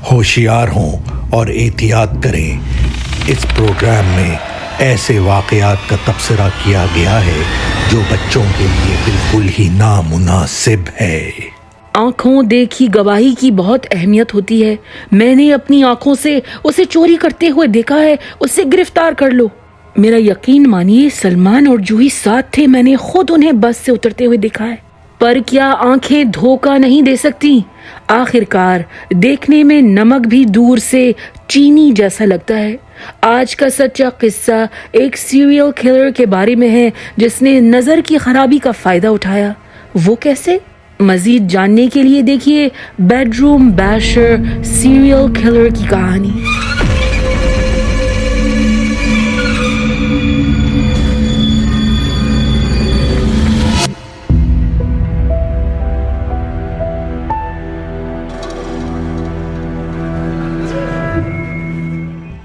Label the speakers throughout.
Speaker 1: ہوشیار ہوں اور احتیاط کریں۔ اس پروگرام میں ایسے واقعات کا تبصرہ کیا گیا ہے جو بچوں کے لیے بالکل ہی نامناسب ہے۔
Speaker 2: آنکھوں دیکھی گواہی کی بہت اہمیت ہوتی ہے۔ میں نے اپنی آنکھوں سے اسے چوری کرتے ہوئے دیکھا ہے، اسے گرفتار کر لو۔ میرا یقین مانیے، سلمان اور جوہی ساتھ تھے، میں نے خود انہیں بس سے اترتے ہوئے دیکھا ہے۔ پر کیا آنکھیں دھوکہ نہیں دے سکتی؟ آخر کار دیکھنے میں نمک بھی دور سے چینی جیسا لگتا ہے۔ آج کا سچا قصہ ایک سیریل کلر کے بارے میں ہے جس نے نظر کی خرابی کا فائدہ اٹھایا۔ وہ کیسے؟ مزید جاننے کے لیے دیکھیے بیڈ روم بیشر سیریل کلر کی کہانی۔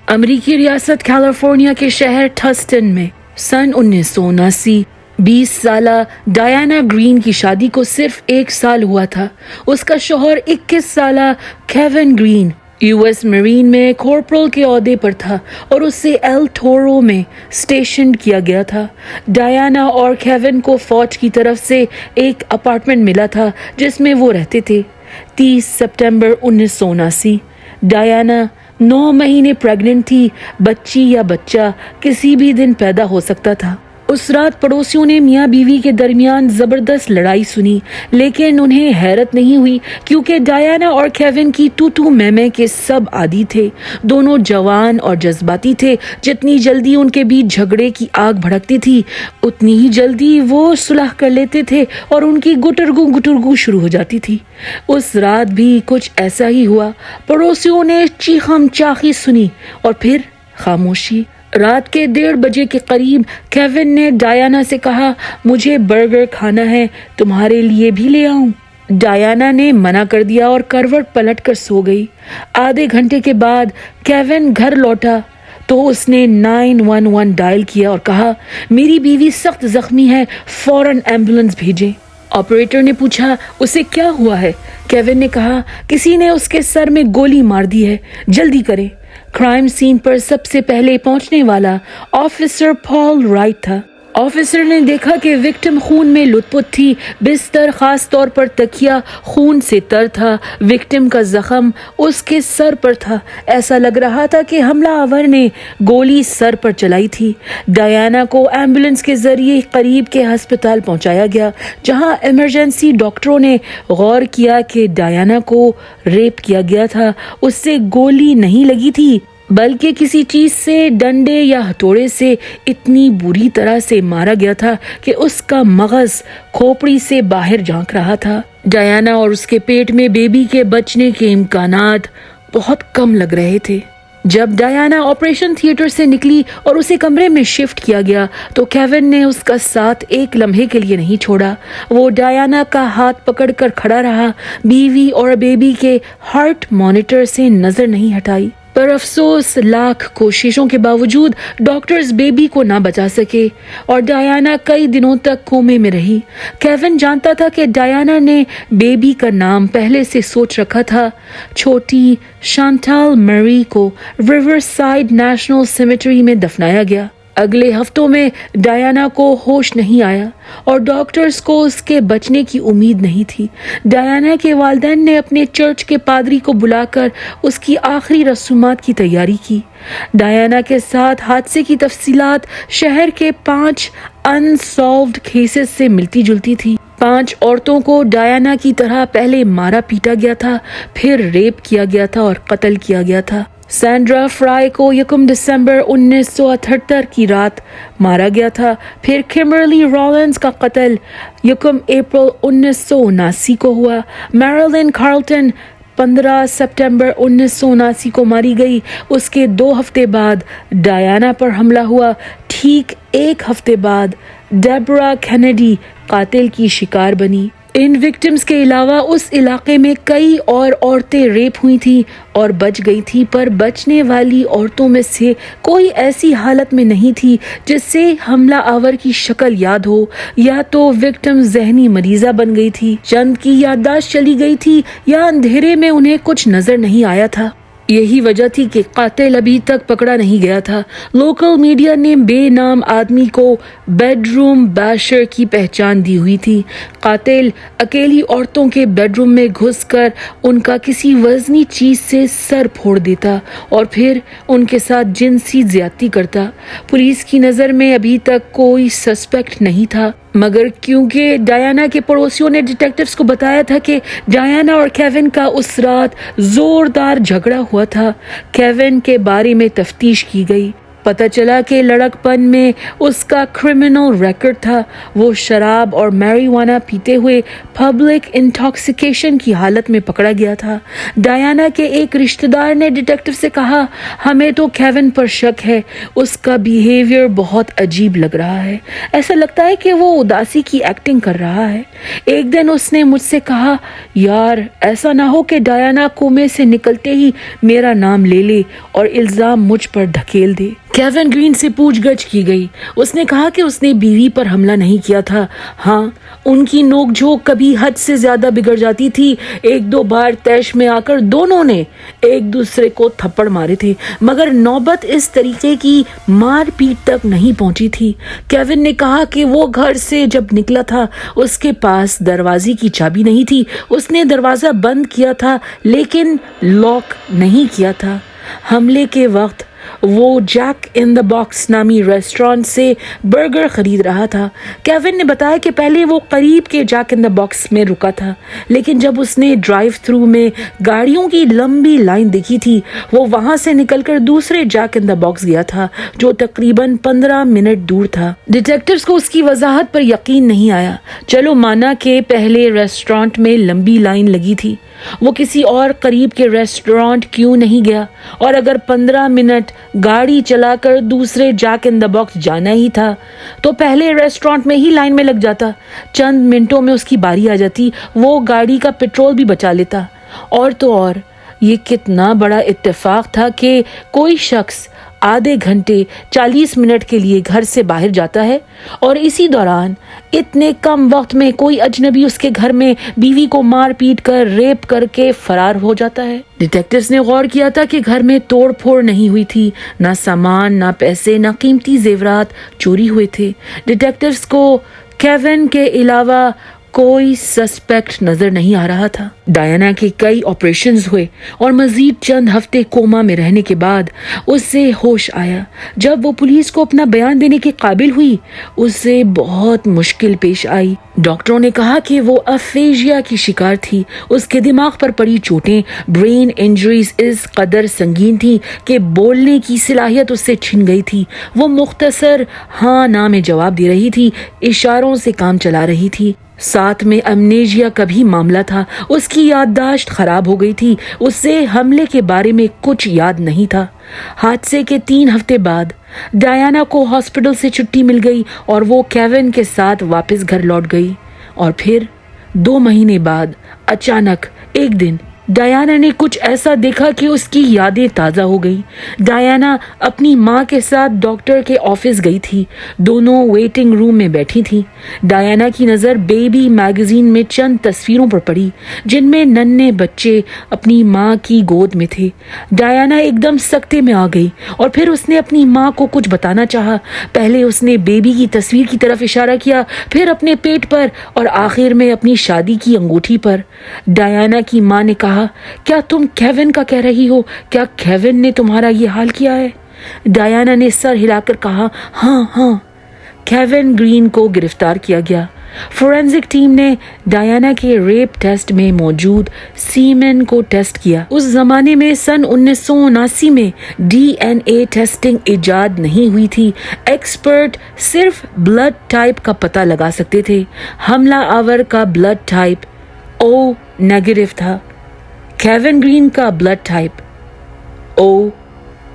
Speaker 2: امریکی ریاست کیلیفورنیا کے شہر ٹسٹن میں سن 1979 20 سالہ ڈیانا گرین کی شادی کو صرف 1 سال ہوا تھا۔ اس کا شوہر 21 سالہ کیون گرین US مرین میں کورپرل کے عہدے پر تھا اور اسے ایل ٹورو میں اسٹیشن کیا گیا تھا۔ ڈیانا اور کیون کو فوج کی طرف سے ایک اپارٹمنٹ ملا تھا جس میں وہ رہتے تھے۔ 30 سپتمبر 1979 ڈیانا 9 مہینے پریگننٹ تھی۔ بچی یا بچہ کسی بھی دن پیدا ہو سکتا تھا۔ اس رات پڑوسیوں نے میاں بیوی کے درمیان زبردست لڑائی سنی، لیکن انہیں حیرت نہیں ہوئی کیونکہ ڈیانا اور کیون کی تو میں کے سب عادی تھے۔ دونوں جوان اور جذباتی تھے۔ جتنی جلدی ان کے بیچ جھگڑے کی آگ بھڑکتی تھی اتنی ہی جلدی وہ صلح کر لیتے تھے اور ان کی گٹرگو شروع ہو جاتی تھی۔ اس رات بھی کچھ ایسا ہی ہوا۔ پڑوسیوں نے چیخم چاخی سنی اور پھر خاموشی۔ رات کے 1:30 بجے کے قریب کیون نے ڈیانا سے کہا، مجھے برگر کھانا ہے، تمہارے لیے بھی لے آؤں؟ ڈیانا نے منع کر دیا اور کروٹ پلٹ کر سو گئی۔ آدھے گھنٹے کے بعد کیون گھر لوٹا تو اس نے 911 ڈائل کیا اور کہا، میری بیوی سخت زخمی ہے، فوراً ایمبولینس بھیجیں۔ آپریٹر نے پوچھا، اسے کیا ہوا ہے؟ کیون نے کہا، کسی نے اس کے سر میں گولی مار دی ہے، جلدی کریں۔ کرائم سین پر سب سے پہلے پہنچنے والا آفیسر پال رائٹ تھا۔ آفیسر نے دیکھا کہ وکٹم خون میں لت پت تھی۔ بستر، خاص طور پر تکیا، خون سے تر تھا۔ وکٹم کا زخم اس کے سر پر تھا۔ ایسا لگ رہا تھا کہ حملہ آور نے گولی سر پر چلائی تھی۔ ڈیانا کو ایمبولینس کے ذریعے قریب کے ہسپتال پہنچایا گیا جہاں ایمرجنسی ڈاکٹروں نے غور کیا کہ ڈیانا کو ریپ کیا گیا تھا۔ اس سے گولی نہیں لگی تھی بلکہ کسی چیز سے، ڈنڈے یا ہتھوڑے سے اتنی بری طرح سے مارا گیا تھا کہ اس کا مغز کھوپڑی سے باہر جھانک رہا تھا۔ ڈیانا اور اس کے پیٹ میں بیبی کے بچنے کے امکانات بہت کم لگ رہے تھے۔ جب ڈیانا آپریشن تھیٹر سے نکلی اور اسے کمرے میں شفٹ کیا گیا تو کیون نے اس کا ساتھ ایک لمحے کے لیے نہیں چھوڑا۔ وہ ڈیانا کا ہاتھ پکڑ کر کھڑا رہا، بیوی اور بیبی کے ہارٹ مانیٹر سے نظر نہیں ہٹائی۔ پر افسوس، لاکھ کوششوں کے باوجود ڈاکٹرز بیبی کو نہ بچا سکے اور ڈیانا کئی دنوں تک کومے میں رہی۔ کیون جانتا تھا کہ ڈیانا نے بیبی کا نام پہلے سے سوچ رکھا تھا۔ چھوٹی شانٹل میری کو ریور سائڈ نیشنل سیمیٹری میں دفنایا گیا۔ اگلے ہفتوں میں ڈیانا کو ہوش نہیں آیا اور ڈاکٹرز کو اس کے بچنے کی امید نہیں تھی۔ ڈیانا کے والدین نے اپنے چرچ کے پادری کو بلا کر اس کی آخری رسومات کی تیاری کی۔ ڈیانا کے ساتھ حادثے کی تفصیلات شہر کے 5 انسالوڈ کیسز سے ملتی جلتی تھی۔ 5 عورتوں کو ڈیانا کی طرح پہلے مارا پیٹا گیا تھا، پھر ریپ کیا گیا تھا اور قتل کیا گیا تھا۔ سینڈرا فرائی کو 1 دسمبر 1978 کی رات مارا گیا تھا، پھر کمبرلی رولنز کا قتل 1 اپریل 1979 کو ہوا۔ میرلن کارلٹن 15 سپتمبر 1979 کو ماری گئی۔ اس کے 2 ہفتے بعد ڈیانا پر حملہ ہوا۔ ٹھیک 1 ہفتے بعد ڈیبرا کینیڈی قاتل کی شکار بنی۔ ان وکٹمز کے علاوہ اس علاقے میں کئی اور عورتیں ریپ ہوئی تھیں اور بچ گئی تھیں، پر بچنے والی عورتوں میں سے کوئی ایسی حالت میں نہیں تھی جس سے حملہ آور کی شکل یاد ہو، یا تو وکٹم ذہنی مریضہ بن گئی تھی، چند کی یادداشت چلی گئی تھی، یا اندھیرے میں انہیں کچھ نظر نہیں آیا تھا۔ یہی وجہ تھی کہ قاتل ابھی تک پکڑا نہیں گیا تھا۔ لوکل میڈیا نے بے نام آدمی کو بیڈ روم بیشر کی پہچان دی ہوئی تھی۔ قاتل اکیلی عورتوں کے بیڈ روم میں گھس کر ان کا کسی وزنی چیز سے سر پھوڑ دیتا اور پھر ان کے ساتھ جنسی زیادتی کرتا۔ پولیس کی نظر میں ابھی تک کوئی سسپیکٹ نہیں تھا، مگر کیونکہ ڈایانا کے پڑوسیوں نے ڈیٹیکٹیوز کو بتایا تھا کہ ڈایانا اور کیون کا اس رات زوردار جھگڑا ہوا تھا، کیون کے بارے میں تفتیش کی گئی۔ پتہ چلا کہ لڑکپن میں اس کا کرمنل ریکارڈ تھا۔ وہ شراب اور میریجوانا پیتے ہوئے پبلک انٹاکسیکیشن کی حالت میں پکڑا گیا تھا۔ ڈایانا کے ایک رشتہ دار نے ڈیٹیکٹیو سے کہا، ہمیں تو کیون پر شک ہے، اس کا بیہیویئر بہت عجیب لگ رہا ہے، ایسا لگتا ہے کہ وہ اداسی کی ایکٹنگ کر رہا ہے۔ ایک دن اس نے مجھ سے کہا، یار ایسا نہ ہو کہ ڈایانا کومے سے نکلتے ہی میرا نام لے لے اور الزام مجھ پر ڈھکیل دے۔ کیون گرین سے پوچھ گچھ کی گئی۔ اس نے کہا کہ اس نے بیوی پر حملہ نہیں کیا تھا۔ ہاں، ان کی نوک جھوک کبھی حد سے زیادہ بگڑ جاتی تھی، ایک دو بار طیش میں آ کر دونوں نے ایک دوسرے کو تھپڑ مارے تھے، مگر نوبت اس طریقے کی مار پیٹ تک نہیں پہنچی تھی۔ کیون نے کہا کہ وہ گھر سے جب نکلا تھا اس کے پاس دروازے کی چابی نہیں تھی، اس نے دروازہ بند کیا تھا لیکن لاک نہیں کیا تھا۔ حملے کے وقت وہ جیک ان دا باکس نامی ریسٹورانٹ سے برگر خرید رہا تھا۔ کیون نے بتایا کہ پہلے وہ قریب کے جیک ان دا باکس میں رکا تھا، لیکن جب اس نے ڈرائیو تھرو میں گاڑیوں کی لمبی لائن دیکھی تھی، وہ وہاں سے نکل کر دوسرے جیک ان دا باکس گیا تھا جو تقریباً 15 منٹ دور تھا۔ ڈیٹیکٹیوز کو اس کی وضاحت پر یقین نہیں آیا۔ چلو مانا کہ پہلے ریسٹورانٹ میں لمبی لائن لگی تھی، وہ کسی اور قریب کے ریسٹورانٹ کیوں نہیں گیا؟ اور اگر 15 منٹ گاڑی چلا کر دوسرے جیک ان دا باکس جانا ہی تھا تو پہلے ریسٹورانٹ میں ہی لائن میں لگ جاتا، چند منٹوں میں اس کی باری آ جاتی، وہ گاڑی کا پیٹرول بھی بچا لیتا۔ اور تو اور یہ کتنا بڑا اتفاق تھا کہ کوئی شخص آدھے گھنٹے 40 منٹ کے لیے گھر سے باہر جاتا ہے اور اسی دوران اتنے کم وقت میں کوئی اجنبی اس کے گھر میں بیوی کو مار پیٹ کر ریپ کر کے فرار ہو جاتا ہے۔ ڈیٹیکٹیوز نے غور کیا تھا کہ گھر میں توڑ پھوڑ نہیں ہوئی تھی، نہ سامان، نہ پیسے، نہ قیمتی زیورات چوری ہوئے تھے۔ ڈیٹیکٹیوز کو کیون کے علاوہ کوئی سسپیکٹ نظر نہیں آ رہا تھا۔ ڈایانا کے کئی آپریشنز ہوئے اور مزید چند ہفتے کوما میں رہنے کے بعد اسے ہوش آیا۔ جب وہ پولیس کو اپنا بیان دینے کے قابل ہوئی، اسے بہت مشکل پیش آئی۔ ڈاکٹروں نے کہا کہ وہ افیژیا کی شکار تھی، اس کے دماغ پر پڑی چوٹیں، برین انجریز اس قدر سنگین تھی کہ بولنے کی صلاحیت اس سے چھن گئی تھی۔ وہ مختصر ہاں نہ میں جواب دے رہی تھی، اشاروں سے کام چلا رہی تھی۔ ساتھ میں امنیجیا کا بھی معاملہ تھا، اس کی یادداشت خراب ہو گئی تھی، اسے حملے کے بارے میں کچھ یاد نہیں تھا۔ حادثے کے 3 ہفتے بعد ڈایانا کو ہاسپٹل سے چھٹی مل گئی اور وہ کیون کے ساتھ واپس گھر لوٹ گئی۔ اور پھر 2 مہینے بعد اچانک ایک دن ڈایانا نے کچھ ایسا دیکھا کہ اس کی یادیں تازہ ہو گئی۔ ڈایانا اپنی ماں کے ساتھ ڈاکٹر کے آفس گئی تھی، دونوں ویٹنگ روم میں بیٹھی تھیں۔ ڈایانا کی نظر بیبی میگزین میں چند تصویروں پر پڑی جن میں ننھے بچے اپنی ماں کی گود میں تھے۔ ڈایانا ایک دم سکتے میں آ گئی اور پھر اس نے اپنی ماں کو کچھ بتانا چاہا۔ پہلے اس نے بیبی کی تصویر کی طرف اشارہ کیا، پھر اپنے پیٹ پر اور آخر میں اپنی شادی کی انگوٹھی پر۔ ڈایانا کی ماں نے کہا، کیا تم کیون کا کہہ رہی ہو؟ کیا کیون نے تمہارا یہ حال کیا ہے؟ ڈایانا نے سر ہلا کر کہا، ہاں۔ کیون گرین کو گرفتار کیا گیا۔ فورینزک ٹیم نے ڈایانا کے ریپ ٹیسٹ میں موجود سیمن کو ٹیسٹ کیا۔ اس زمانے میں سن 1979 میں DNA ٹیسٹنگ ایجاد نہیں ہوئی تھی، ایکسپرٹ صرف بلڈ ٹائپ کا پتہ لگا سکتے تھے۔ حملہ آور کا بلڈ ٹائپ O نیگیٹو تھا، کیون گرین کا بلڈ ٹائپ O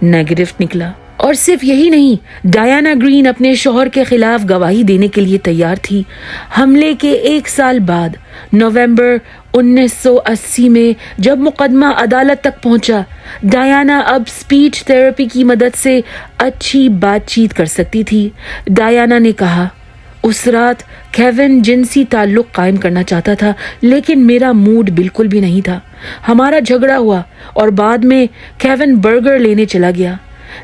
Speaker 2: نیگیٹو نکلا اور صرف یہی نہیں، ڈایانا گرین اپنے شوہر کے خلاف گواہی دینے کے لیے تیار تھی۔ حملے کے 1 سال بعد نومبر 1980 میں جب مقدمہ عدالت تک پہنچا، ڈایانا اب اسپیچ تھراپی کی مدد سے اچھی بات چیت کر سکتی تھی۔ ڈایانا نے کہا، اس رات کیون جنسی تعلق قائم کرنا چاہتا تھا، لیکن میرا موڈ بالکل بھی نہیں تھا۔ ہمارا جھگڑا ہوا اور بعد میں کیون برگر لینے چلا گیا۔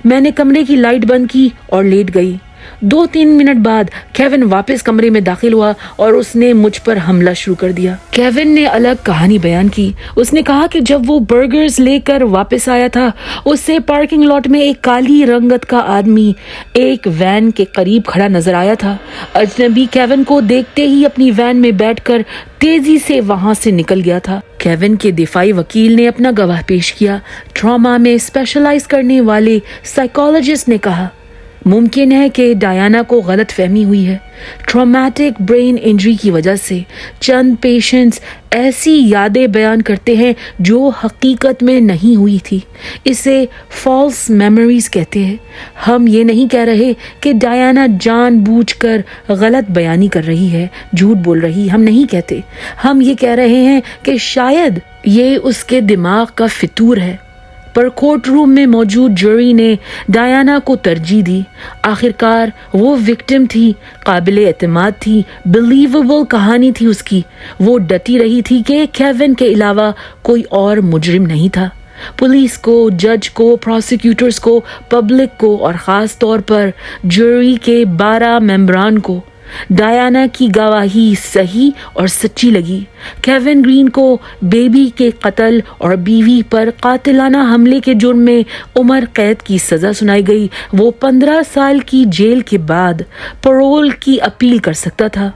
Speaker 2: میں نے کمرے کی لائٹ بند کی اور لیٹ گئی۔ 2-3 منٹ بعد کیون واپس کمرے میں داخل ہوا اور اس نے مجھ پر حملہ شروع کر دیا۔ کیون نے الگ کہانی بیان کی۔ اس نے کہا کہ جب وہ برگرز لے کر واپس آیا تھا، اس سے پارکنگ لاٹ میں ایک کالی رنگت کا آدمی ایک وین کے قریب کھڑا نظر آیا تھا۔ اجنبی کیون کو دیکھتے ہی اپنی وین میں بیٹھ کر تیزی سے وہاں سے نکل گیا تھا۔ کیون کے دفاعی وکیل نے اپنا گواہ پیش کیا۔ ٹراما میں اسپیشلائز کرنے والے سائیکالوجسٹ نے کہا، ممکن ہے کہ ڈایانا کو غلط فہمی ہوئی ہے۔ ٹرامیٹک برین انجری کی وجہ سے چند پیشنٹس ایسی یادیں بیان کرتے ہیں جو حقیقت میں نہیں ہوئی تھی۔ اسے فالس میموریز کہتے ہیں۔ ہم یہ نہیں کہہ رہے کہ ڈایانا جان بوجھ کر غلط بیانی کر رہی ہے، جھوٹ بول رہی، ہم نہیں کہتے۔ ہم یہ کہہ رہے ہیں کہ شاید یہ اس کے دماغ کا فطور ہے۔ پر کورٹ روم میں موجود جوری نے ڈایانا کو ترجیح دی۔ آخرکار وہ وکٹم تھی، قابل اعتماد تھی، بلیویبل کہانی تھی اس کی۔ وہ ڈٹی رہی تھی کہ کیون کے علاوہ کوئی اور مجرم نہیں تھا۔ پولیس کو، جج کو، پروسیکیوٹرز کو، پبلک کو اور خاص طور پر جوری کے 12 ممبران کو ڈایانا کی گواہی صحیح اور سچی لگی۔ کیون گرین کو بیبی کے قتل اور بیوی پر قاتلانہ حملے کے جرم میں عمر قید کی سزا سنائی گئی۔ وہ 15 سال کی جیل کے بعد پرول کی اپیل کر سکتا تھا۔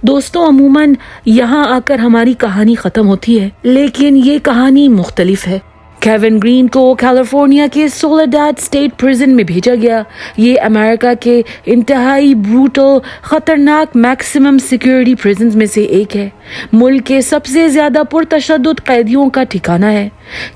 Speaker 2: دوستوں، عموماً یہاں آ کر ہماری کہانی ختم ہوتی ہے، لیکن یہ کہانی مختلف ہے۔ کیون گرین کو کیلیفورنیا کے سولیڈاڈ اسٹیٹ پریزن میں بھیجا گیا۔ یہ امریکہ کے انتہائی بروٹل، خطرناک میکسیمم سیکیورٹی پریزنز میں سے ایک ہے۔ ملک کے سب سے زیادہ پرتشدد قیدیوں کا ٹھکانہ ہے۔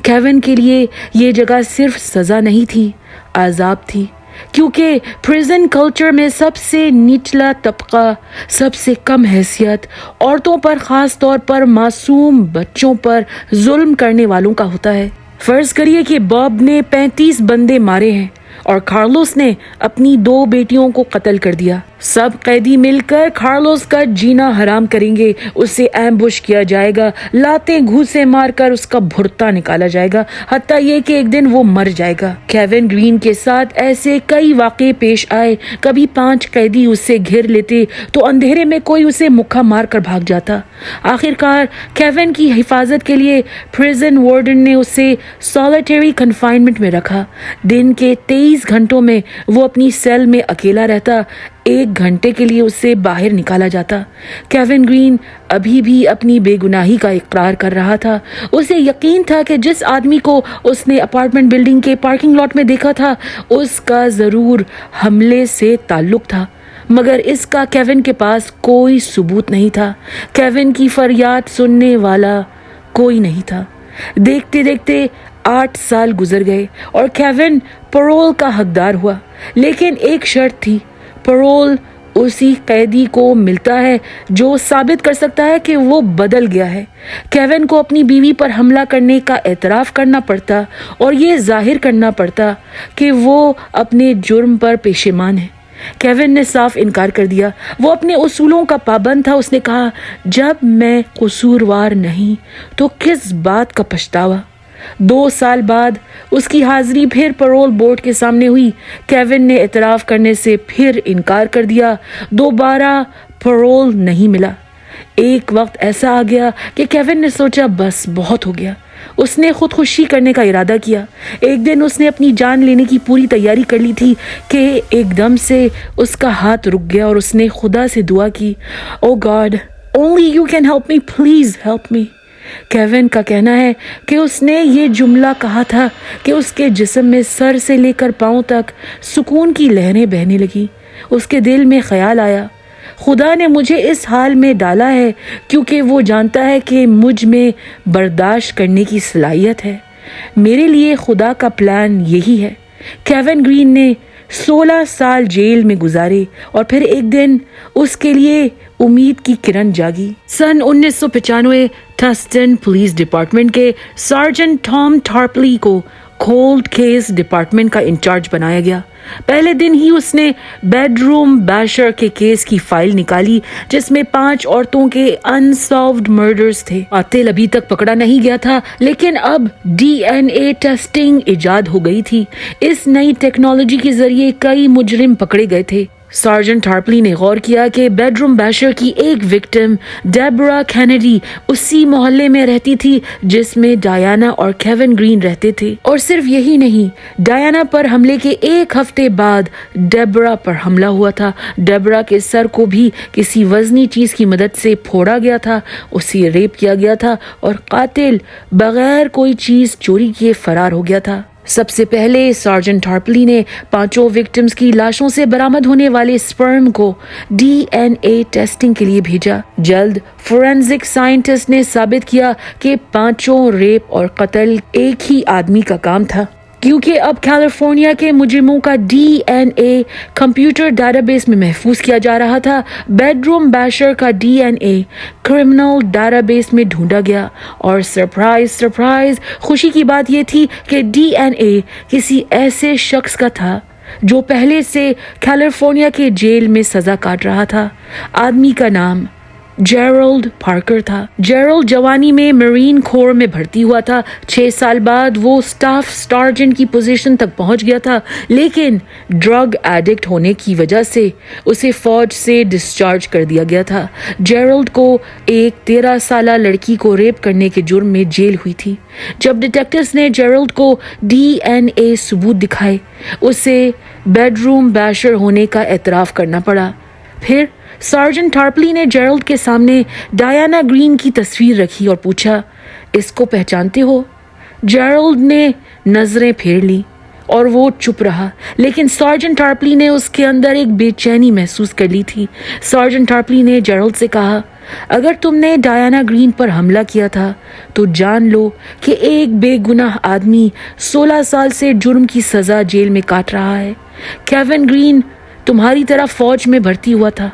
Speaker 2: کیون کے لیے یہ جگہ صرف سزا نہیں تھی، عذاب تھی، کیونکہ پریزن کلچر میں سب سے نچلا طبقہ، سب سے کم حیثیت، عورتوں پر، خاص طور پر معصوم بچوں پر ظلم کرنے والوں کا ہوتا ہے۔ فرض کریے کہ باب نے 35 بندے مارے ہیں اور کارلوس نے اپنی 2 بیٹیوں کو قتل کر دیا۔ سب قیدی مل کر کارلوس کا جینا حرام کریں گے۔ اسے ایمبوش کیا جائے گا، لاتیں گھوسے مار کر اس کا بھرتا نکالا جائے گا، حتیٰ یہ کہ ایک دن وہ مر جائے گا۔ کیون گرین کے ساتھ ایسے کئی واقعے پیش آئے۔ کبھی 5 قیدی اسے گھیر لیتے تو اندھیرے میں کوئی اسے مکہ مار کر بھاگ جاتا۔ آخرکار کیون کی حفاظت کے لیے پریزن وارڈن نے اسے سالیٹری کنفائنمنٹ میں رکھا۔ دن کے 23 گھنٹوں میں وہ اپنی سیل میں اکیلا رہتا، 1 گھنٹے کے لیے اسے باہر نکالا جاتا۔ کیون گرین ابھی بھی اپنی بے گناہی کا اقرار کر رہا تھا۔ اسے یقین تھا کہ جس آدمی کو اس نے اپارٹمنٹ بلڈنگ کے پارکنگ لاٹ میں دیکھا تھا، اس کا ضرور حملے سے تعلق تھا، مگر اس کا کیون کے پاس کوئی ثبوت نہیں تھا۔ کیون کی فریاد سننے والا کوئی نہیں تھا۔ دیکھتے دیکھتے 8 سال گزر گئے اور کیون پرول کا حقدار ہوا، لیکن ایک شرط تھی، پرول اسی قیدی کو ملتا ہے جو ثابت کر سکتا ہے کہ وہ بدل گیا ہے۔ کیون کو اپنی بیوی پر حملہ کرنے کا اعتراف کرنا پڑتا اور یہ ظاہر کرنا پڑتا کہ وہ اپنے جرم پر پشیمان ہے۔ کیون نے صاف انکار کر دیا۔ وہ اپنے اصولوں کا پابند تھا۔ اس نے کہا، جب میں قصوروار نہیں تو کس بات کا پچھتاوا۔ 2 سال بعد اس کی حاضری پھر پرول بورڈ کے سامنے ہوئی۔ کیون نے اعتراف کرنے سے پھر انکار کر دیا۔ دوبارہ پرول نہیں ملا۔ ایک وقت ایسا آ گیا کہ کیون نے سوچا، بس بہت ہو گیا۔ اس نے خودکشی کرنے کا ارادہ کیا۔ ایک دن اس نے اپنی جان لینے کی پوری تیاری کر لی تھی کہ ایک دم سے اس کا ہاتھ رک گیا اور اس نے خدا سے دعا کی، oh God, only you can help me, please help me۔ Kevin کا کہنا ہے کہ اس نے یہ جملہ کہا تھا کہ اس کے جسم میں سر سے لے کر پاؤں تک سکون کی لہریں بہنے لگی۔ اس کے دل میں خیال آیا، خدا نے مجھے اس حال میں ڈالا ہے کیونکہ وہ جانتا ہے کہ مجھ میں برداشت کرنے کی صلاحیت ہے۔ میرے لیے خدا کا پلان یہی ہے۔ کیون گرین نے 16 سال جیل میں گزارے اور پھر ایک دن اس کے لیے امید کی کرن جاگی۔ سن 1995 ٹھسٹن پولیس ڈپارٹمنٹ کے سارجنٹ ٹام ٹارپلی کو کولڈ کیس ڈپارٹمنٹ کا انچارج بنایا گیا۔ پہلے دن ہی اس نے بیڈ روم بیشر کے کیس کی فائل نکالی جس میں 5 عورتوں کے انسالوڈ مرڈرز تھے۔ قاتل ابھی تک پکڑا نہیں گیا تھا لیکن اب ڈی این اے ٹیسٹنگ ایجاد ہو گئی تھی۔ اس نئی ٹیکنالوجی کے ذریعے کئی مجرم پکڑے گئے تھے۔ سارجنٹ ہارپلی نے غور کیا کہ بیڈ روم بیشر کی ایک وکٹم ڈیبرا کینیڈی اسی محلے میں رہتی تھی جس میں ڈایانا اور کیون گرین رہتے تھے، اور صرف یہی نہیں، ڈایانا پر حملے کے ایک ہفتے بعد ڈیبرا پر حملہ ہوا تھا۔ ڈیبرا کے سر کو بھی کسی وزنی چیز کی مدد سے پھوڑا گیا تھا، اسے ریپ کیا گیا تھا اور قاتل بغیر کوئی چیز چوری کیے فرار ہو گیا تھا۔ سب سے پہلے سارجنٹ ہارپلی نے 5 وکٹمز کی لاشوں سے برآمد ہونے والے سپرم کو ڈی این اے ٹیسٹنگ کے لیے بھیجا۔ جلد فورینزک سائنٹسٹ نے ثابت کیا کہ 5 ریپ اور قتل ایک ہی آدمی کا کام تھا۔ کیونکہ اب کیلیفورنیا کے مجرموں کا D N A computer database میں محفوظ کیا جا رہا تھا، بیڈ روم بیشر کا D N a criminal data base میں ڈھونڈا گیا، اور سرپرائز سرپرائز، خوشی کی بات یہ تھی کہ ڈی این اے کسی ایسے شخص کا تھا جو پہلے سے کیلیفورنیا کے جیل میں سزا کاٹ رہا تھا۔ آدمی کا نام جیرالڈ پارکر تھا۔ جیرالڈ جوانی میں مرین کور میں بھرتی ہوا تھا۔ 6 سال بعد وہ سٹاف سارجنٹ کی پوزیشن تک پہنچ گیا تھا، لیکن ڈرگ ایڈکٹ ہونے کی وجہ سے اسے فوج سے ڈسچارج کر دیا گیا تھا۔ جیرالڈ کو ایک 13 سالہ لڑکی کو ریپ کرنے کے جرم میں جیل ہوئی تھی۔ جب ڈیٹیکٹیوز نے جیرالڈ کو ڈی این اے ثبوت دکھائے، اسے بیڈ روم بیشر ہونے کا اعتراف کرنا پڑا۔ پھر سارجنٹ ہارپلی نے جیرالڈ کے سامنے ڈایانا گرین کی تصویر رکھی اور پوچھا، اس کو پہچانتے ہو؟ جیرالڈ نے نظریں پھیر لی اور وہ چپ رہا، لیکن سارجنٹ ہارپلی نے اس کے اندر ایک بے چینی محسوس کر لی تھی۔ سارجنٹ ہارپلی نے جیرالڈ سے کہا، اگر تم نے ڈایانا گرین پر حملہ کیا تھا تو جان لو کہ ایک بے گناہ آدمی 16 سال سے جرم کی سزا جیل میں کاٹ رہا ہے۔ کیون گرین تمہاری طرح فوج میں بھرتی ہوا تھا،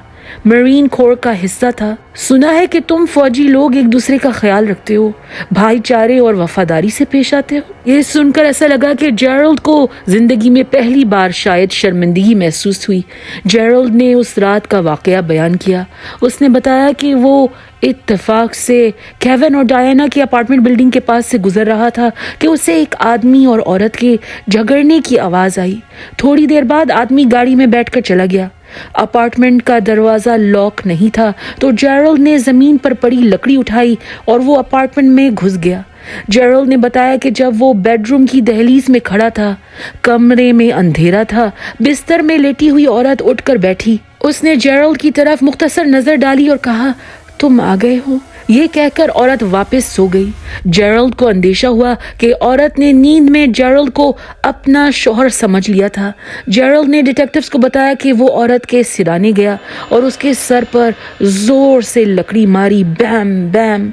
Speaker 2: مرین کور کا حصہ تھا۔ سنا ہے کہ تم فوجی لوگ ایک دوسرے کا خیال رکھتے ہو، بھائی چارے اور وفاداری سے پیش آتے ہو۔ یہ سن کر ایسا لگا کہ جیرالڈ کو زندگی میں پہلی بار شاید شرمندگی محسوس ہوئی۔ جیرالڈ نے اس رات کا واقعہ بیان کیا۔ اس نے بتایا کہ وہ اتفاق سے کیون اور ڈایانا کی اپارٹمنٹ بلڈنگ کے پاس سے گزر رہا تھا کہ اسے ایک آدمی اور عورت کے جھگڑنے کی آواز آئی۔ تھوڑی دیر بعد آدمی گاڑی میں بیٹھ کر چلا گیا۔ اپارٹمنٹ کا دروازہ لاک نہیں تھا تو جیرالڈ نے زمین پر پڑی لکڑی اٹھائی اور وہ اپارٹمنٹ میں گھس گیا۔ جیرالڈ نے بتایا کہ جب وہ بیڈ روم کی دہلیز میں کھڑا تھا، کمرے میں اندھیرا تھا۔ بستر میں لیٹی ہوئی عورت اٹھ کر بیٹھی۔ اس نے جیرالڈ کی طرف مختصر نظر ڈالی اور کہا، تم آ گئے ہو۔ یہ کہہ کر عورت واپس سو گئی۔ جیرالڈ کو اندیشہ ہوا کہ عورت نے نیند میں جیرالڈ کو اپنا شوہر سمجھ لیا تھا۔ جیرالڈ نے ڈیٹیکٹیوز کو بتایا کہ وہ عورت کے سرانے گیا اور اس کے سر پر زور سے لکڑی ماری، بیم بیم۔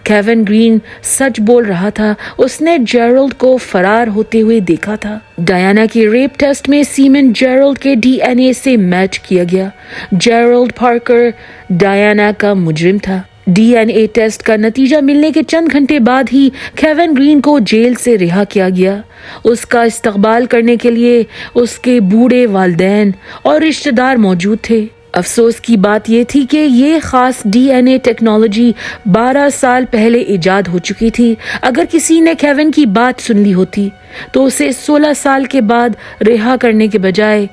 Speaker 2: کیون گرین سچ بول رہا تھا، اس نے جیرالڈ کو فرار ہوتے ہوئے دیکھا تھا۔ ڈایانا کے ریپ ٹیسٹ میں سیمن جیرالڈ کے ڈی این اے سے میچ کیا گیا۔ جیرالڈ پارکر ڈایانا کا مجرم تھا۔ ڈی این اے ٹیسٹ کا نتیجہ ملنے کے چند گھنٹے بعد ہی کیون گرین کو جیل سے رہا کیا گیا۔ اس کا استقبال کرنے کے لیے اس کے بوڑھے والدین اور رشتہ دار موجود تھے۔ افسوس کی بات یہ تھی کہ یہ خاص ڈی این اے ٹیکنالوجی 12 سال پہلے ایجاد ہو چکی تھی۔ اگر کسی نے کیون کی بات سن لی ہوتی تو اسے 16 سال کے بعد رہا کرنے کے بجائے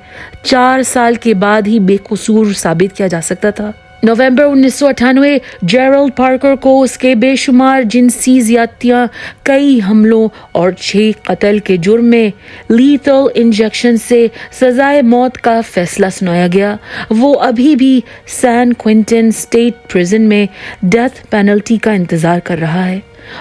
Speaker 2: 4 سال کے بعد ہی بے قصور ثابت کیا جا سکتا تھا۔ نومبر 1998 جیرالڈ پارکر کو اس کے بے شمار جنسی زیادتیاں، کئی حملوں اور 6 قتل کے جرم میں لیتل انجیکشن سے سزائے موت کا فیصلہ سنایا گیا۔ وہ ابھی بھی سین کوئنٹن اسٹیٹ پریزن میں ڈیتھ پینلٹی کا انتظار کر رہا ہے۔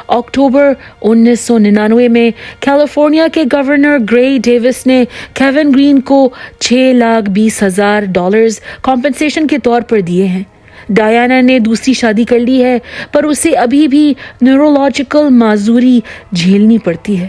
Speaker 2: اکتوبر 1999 میں کیلیفورنیا کے گورنر گرے ڈیوس نے کیون گرین کو $6,20,000 کمپنسیشن کے طور پر دیے ہیں۔ ڈایانا نے دوسری شادی کر لی ہے، پر اسے ابھی بھی نیورولوجیکل معذوری جھیلنی پڑتی ہے۔